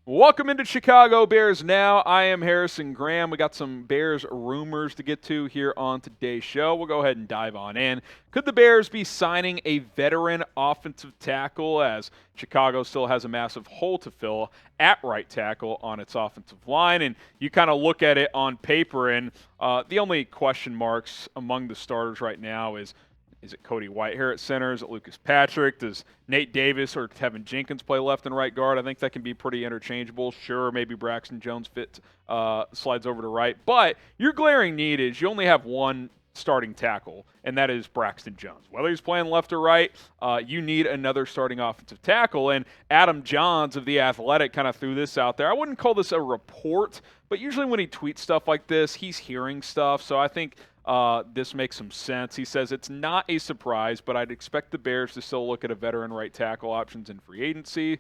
Welcome into Chicago Bears Now. I am Harrison Graham. We got some Bears rumors to get to here on today's show. We'll go ahead and dive on in. Could the Bears be signing a veteran offensive tackle, as Chicago still has a massive hole to fill at right tackle on its offensive line? And you kind of look at it on paper, and the only question marks among the starters right now is it Cody Whitehair at center? Is it Lucas Patrick? Does Nate Davis or Tevin Jenkins play left and right guard? I think that can be pretty interchangeable. Sure, maybe Braxton Jones slides over to right. But your glaring need is you only have one starting tackle, and that is Braxton Jones. Whether he's playing left or right, you need another starting offensive tackle. And Adam Jahns of The Athletic kind of threw this out there. I wouldn't call this a report, but usually when he tweets stuff like this, he's hearing stuff. So I think this makes some sense. He says it's not a surprise, but I'd expect the Bears to still look at a veteran right tackle options in free agency.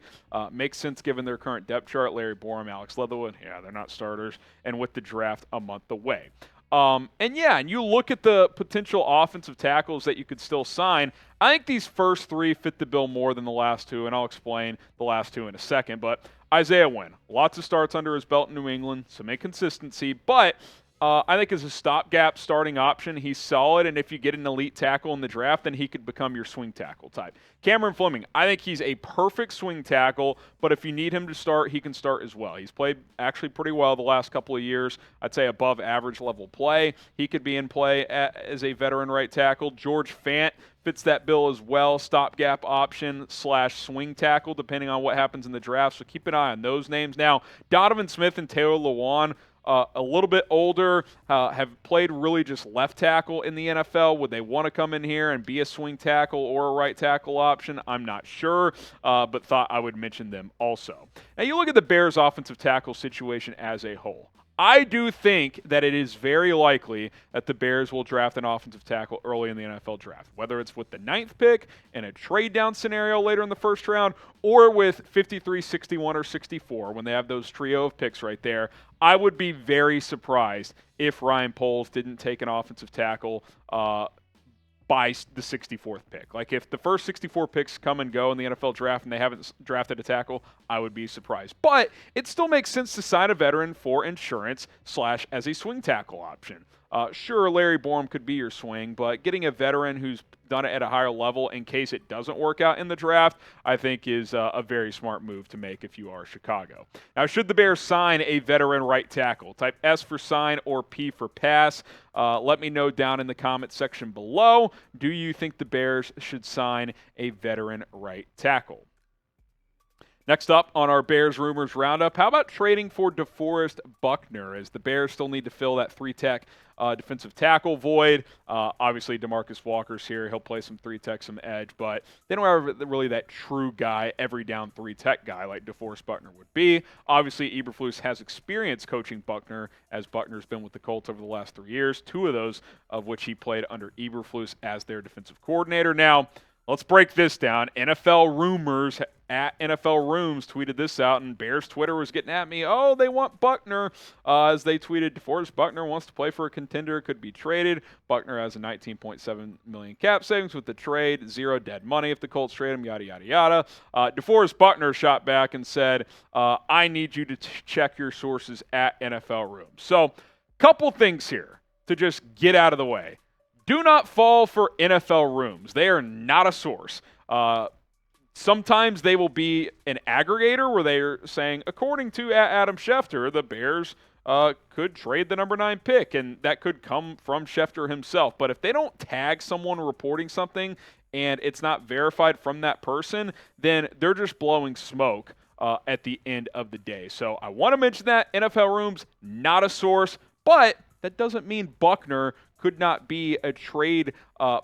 Makes sense given their current depth chart. Larry Borom, Alex Leatherwood, they're not starters. And with the draft a month away. And you look at the potential offensive tackles that you could still sign. I think these first three fit the bill more than the last two, and I'll explain the last two in a second. But Isaiah Wynn, lots of starts under his belt in New England, some inconsistency, but I think as a stopgap starting option, he's solid, and if you get an elite tackle in the draft, then he could become your swing tackle type. Cameron Fleming, I think he's a perfect swing tackle, but if you need him to start, he can start as well. He's played actually pretty well the last couple of years. I'd say above average level play. He could be in play as a veteran right tackle. George Fant fits that bill as well, stopgap option / swing tackle, depending on what happens in the draft, so keep an eye on those names. Now, Donovan Smith and Taylor Lewan, a little bit older, have played really just left tackle in the NFL. Would they want to come in here and be a swing tackle or a right tackle option? I'm not sure, but thought I would mention them also. Now, you look at the Bears' offensive tackle situation as a whole. I do think that it is very likely that the Bears will draft an offensive tackle early in the NFL draft, whether it's with the 9th pick in a trade-down scenario later in the first round or with 53, 61, or 64 when they have those trio of picks right there. I would be very surprised if Ryan Poles didn't take an offensive tackle by the 64th pick. Like, if the first 64 picks come and go in the NFL draft and they haven't drafted a tackle, I would be surprised. But it still makes sense to sign a veteran for insurance / as a swing tackle option. Sure, Larry Borom could be your swing, but getting a veteran who's done it at a higher level in case it doesn't work out in the draft, I think is a very smart move to make if you are Chicago. Now, should the Bears sign a veteran right tackle? Type S for sign or P for pass. Let me know down in the comment section below. Do you think the Bears should sign a veteran right tackle? Next up on our Bears Rumors Roundup, how about trading for DeForest Buckner, as the Bears still need to fill that 3-tech defensive tackle void. Obviously, DeMarcus Walker's here. He'll play some 3-tech, some edge, but they don't have really that true guy, every down 3-tech guy like DeForest Buckner would be. Obviously, Eberflus has experience coaching Buckner, as Buckner's been with the Colts over the last 3 years, 2 of those of which he played under Eberflus as their defensive coordinator. Now, let's break this down. NFL Rumors at NFL Rooms tweeted this out, and Bears Twitter was getting at me. Oh, they want Buckner. As they tweeted, DeForest Buckner wants to play for a contender, could be traded. Buckner has a $19.7 million cap savings with the trade, 0 dead money if the Colts trade him, yada, yada, yada. DeForest Buckner shot back and said, I need you to check your sources at NFL Rooms. So, couple things here to just get out of the way. Do not fall for NFL Rooms. They are not a source. Sometimes they will be an aggregator where they are saying, according to Adam Schefter, the Bears could trade the number 9 pick, and that could come from Schefter himself. But if they don't tag someone reporting something and it's not verified from that person, then they're just blowing smoke at the end of the day. So I want to mention that. NFL Rooms, not a source, but that doesn't mean Buckner could not be a trade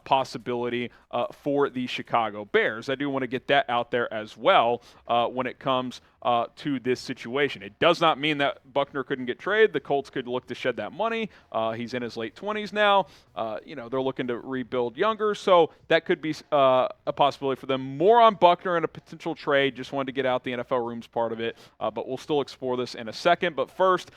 possibility for the Chicago Bears. I do want to get that out there as well when it comes to this situation. It does not mean that Buckner couldn't get traded. The Colts could look to shed that money. He's in his late 20s now. They're looking to rebuild younger, so that could be a possibility for them. More on Buckner and a potential trade. Just wanted to get out the NFL Rooms part of it, but we'll still explore this in a second. But first,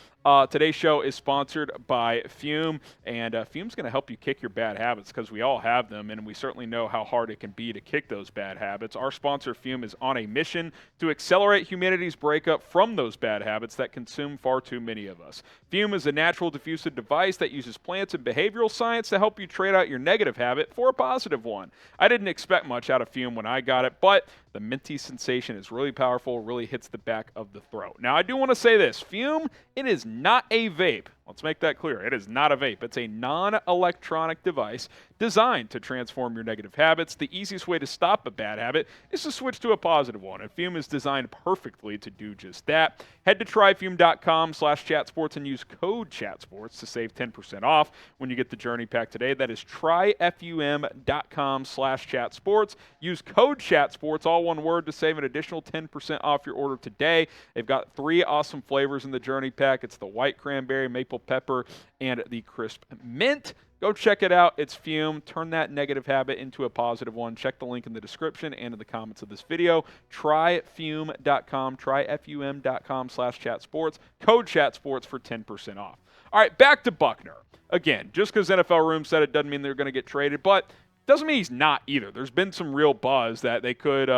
today's show is sponsored by Fume, and Fume's going to help you kick your bad habits, because we all have them, and we certainly know how hard it can be to kick those bad habits. Our sponsor, Fume, is on a mission to accelerate humanity humanity's breakup from those bad habits that consume far too many of us. Fume is a natural diffusive device that uses plants and behavioral science to help you trade out your negative habit for a positive one. I didn't expect much out of Fume when I got it, but the minty sensation is really powerful, really hits the back of the throat. Now, I do want to say this. Fume, it is not a vape. Let's make that clear. It is not a vape. It's a non-electronic device designed to transform your negative habits. The easiest way to stop a bad habit is to switch to a positive one, and Fume is designed perfectly to do just that. Head to tryfume.com/chatsports and use code chatsports to save 10% off when you get the Journey Pack today. That is tryfum.com/chatsports. Use code chatsports, all one word, to save an additional 10% off your order today. They've got 3 awesome flavors in the Journey Pack. It's the white cranberry, maple pepper, and the crisp mint. Go check it out. It's Fume. Turn that negative habit into a positive one. Check the link in the description and in the comments of this video. Tryfume.com, tryfum.com/chatsports. Code chatsports for 10% off. All right, back to Buckner. Again, just because NFL Room said it doesn't mean they're going to get traded, but doesn't mean he's not either. There's been some real buzz that they could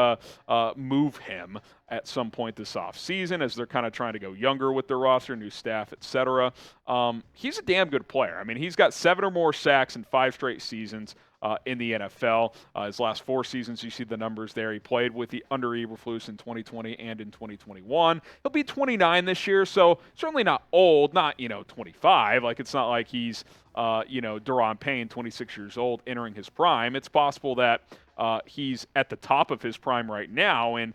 move him at some point this offseason as they're kind of trying to go younger with their roster, new staff, etc. He's a damn good player. I mean, he's got 7 or more sacks in 5 straight seasons in the NFL. His last 4 seasons, you see the numbers there. He played with the under Eberflus in 2020 and in 2021. He'll be 29 this year, so certainly not old, not, 25. Like, it's not like he's, Daron Payne, 26 years old, entering his prime. It's possible that he's at the top of his prime right now, and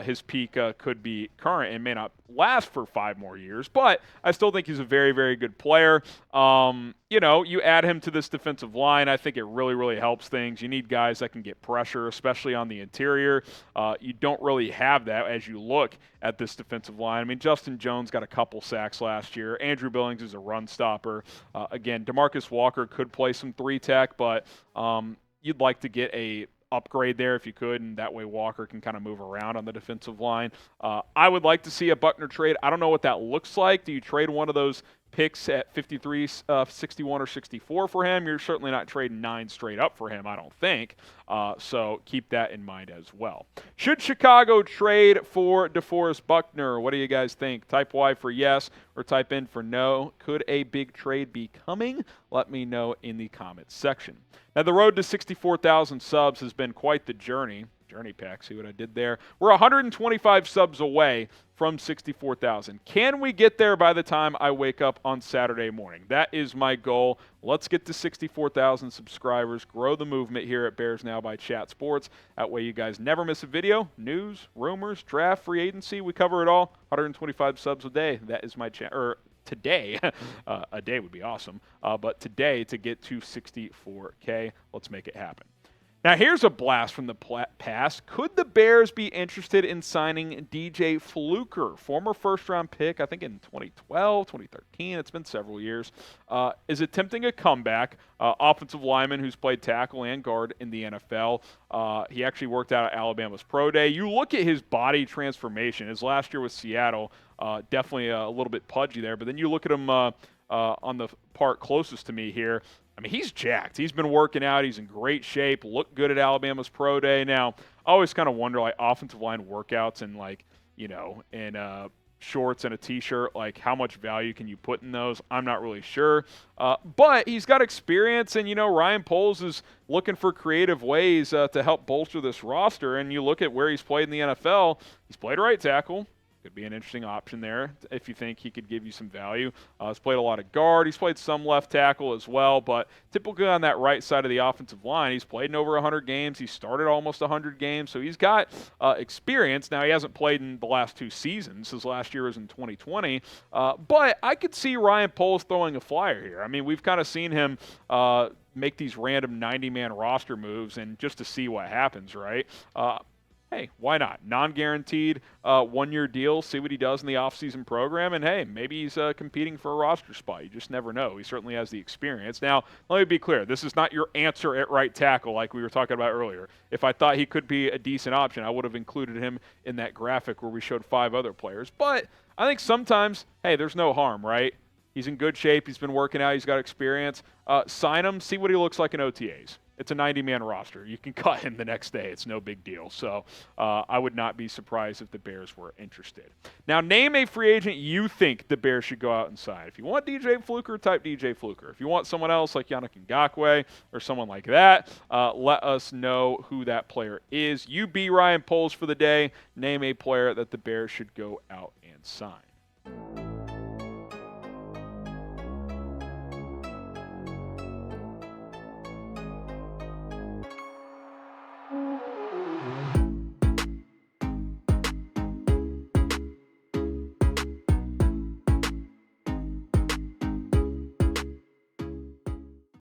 his peak could be current and may not last for 5 more years. But I still think he's a very, very good player. You add him to this defensive line, I think it really, really helps things. You need guys that can get pressure, especially on the interior. You don't really have that as you look at this defensive line. I mean, Justin Jones got a couple sacks last year. Andrew Billings is a run stopper. Again, DeMarcus Walker could play some 3-tech, but you'd like to get a upgrade there if you could, and that way Walker can kind of move around on the defensive line. I would like to see a Buckner trade. I don't know what that looks like. Do you trade one of those picks at 53, 61, or 64 for him? You're certainly not trading 9 straight up for him, I don't think. So keep that in mind as well. Should Chicago trade for DeForest Buckner? What do you guys think? Type Y for yes or type N for no. Could a big trade be coming? Let me know in the comments section. Now, the road to 64,000 subs has been quite the journey. Journey Pack, see what I did there? We're 125 subs away from 64,000. Can we get there by the time I wake up on Saturday morning? That is my goal. Let's get to 64,000 subscribers, grow the movement here at Bears Now by Chat Sports. That way you guys never miss a video. News, rumors, draft, free agency, we cover it all. 125 subs a day. That is my today. A day would be awesome. But today to get to 64K, let's make it happen. Now, here's a blast from the past. Could the Bears be interested in signing DJ Fluker, former first-round pick, I think in 2012, 2013. It's been several years. Is attempting a comeback. Offensive lineman who's played tackle and guard in the NFL. He actually worked out at Alabama's Pro Day. You look at his body transformation. His last year with Seattle, definitely a little bit pudgy there. But then you look at him on the part closest to me here. I mean, he's jacked. He's been working out. He's in great shape. Looked good at Alabama's Pro Day. Now, I always kind of wonder, like, offensive line workouts and, like, in shorts and a T-shirt, like, how much value can you put in those? I'm not really sure. But he's got experience, and, Ryan Poles is looking for creative ways to help bolster this roster. And you look at where he's played in the NFL. He's played right tackle. Could be an interesting option there if you think he could give you some value. He's played a lot of guard. He's played some left tackle as well, but typically on that right side of the offensive line, he's played in over 100 games. He started almost 100 games, so he's got experience. Now, he hasn't played in the last 2 seasons. His last year was in 2020, but I could see Ryan Poles throwing a flyer here. I mean, we've kind of seen him make these random 90-man roster moves and just to see what happens, right? Hey, why not? Non-guaranteed 1-year deal, see what he does in the offseason program, and hey, maybe he's competing for a roster spot. You just never know. He certainly has the experience. Now, let me be clear. This is not your answer at right tackle like we were talking about earlier. If I thought he could be a decent option, I would have included him in that graphic where we showed 5 other players. But I think sometimes, hey, there's no harm, right? He's in good shape. He's been working out. He's got experience. Sign him. See what he looks like in OTAs. It's a 90-man roster. You can cut him the next day. It's no big deal. So I would not be surprised if the Bears were interested. Now, name a free agent you think the Bears should go out and sign. If you want DJ Fluker, type DJ Fluker. If you want someone else like Yannick Ngakoue or someone like that, let us know who that player is. You be Ryan Poles for the day. Name a player that the Bears should go out and sign.